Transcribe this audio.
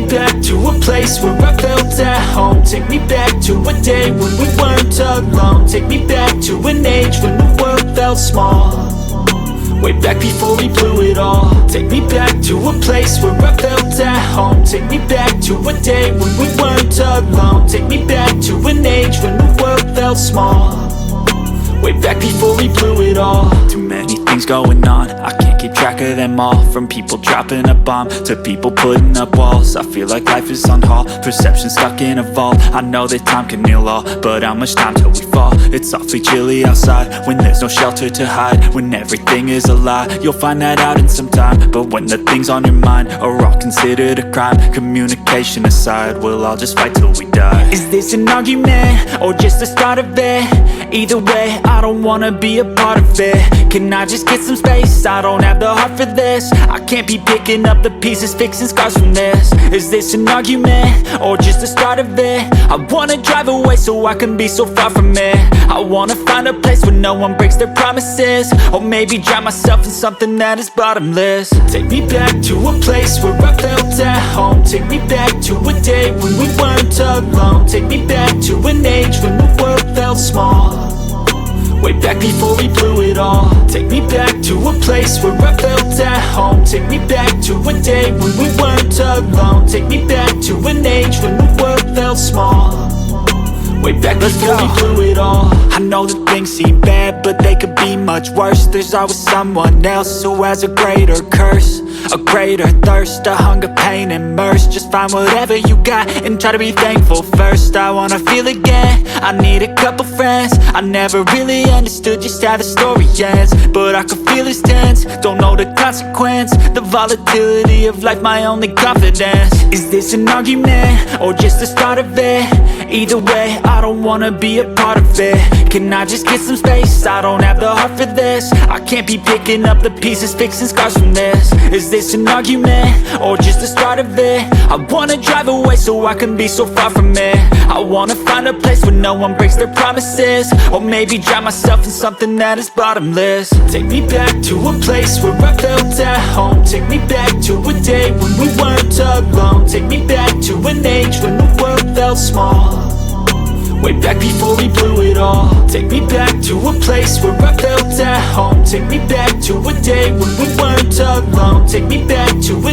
back to a place where I felt at home. Take me back to a day when we weren't alone. Take me back to an age when the world felt small. Way back before we blew it all. Take me back to a place where I felt at home. Take me back to a day when we weren't alone. Take me back to an age when the world felt small. Way back before we blew it all. Too many things going on, I can't keep track of them all. From people dropping a bomb to people putting up walls. I feel like life is on hold, perception stuck in a vault. I know that time can heal all, but how much time till we fall? It's awfully chilly outside, when there's no shelter to hide. When everything is a lie, you'll find that out in some time. But when the things on your mind are all considered a crime, communication aside, we'll all just fight till we die. Is this an argument, or just the start of it? Either way, I don't wanna be a part of it. Can I just get some space? I don't have the heart for this. I can't be picking up the pieces, fixing scars from this. Is this an argument, or just the start of it? I wanna drive away so I can be so far from it. I wanna find a place where no one breaks their promises. Or maybe drown myself in something that is bottomless. Take me back to a place where I felt at home. Take me back to a day when we weren't alone. Take me back to an age when the world felt small. Way back before we blew it all. Take me back to a place where I felt at home. Take me back to a day when we weren't alone. Take me back to an age when the world felt small. Way back before we blew it all. I know that things seem bad, but they could be much worse. There's always someone else who has a greater curse, a greater thirst, a hunger, pain, and mercy. Just find whatever you got and try to be thankful first. I wanna feel again, I need a couple friends. I never really understood just how the story ends, but I could feel it's tense, don't know the consequence. The volatility of life, my only confidence. Is this an argument, or just the start of it? Either way, I don't wanna be a part of it. Can I just get some space? I don't have the heart for this. I can't be picking up the pieces, fixing scars from this. Is this an argument, or just the start of it? I wanna drive away so I can be so far from it. I wanna find a place where no one breaks their promises. Or maybe drown myself in something that is bottomless. Take me back to a place where I felt at home. Take me back to a day when we weren't alone. Take me back to an age when the world felt small. Way back before we blew it all. Take me back to a place where I felt at home. Take me back to a day when we weren't alone. Take me back to a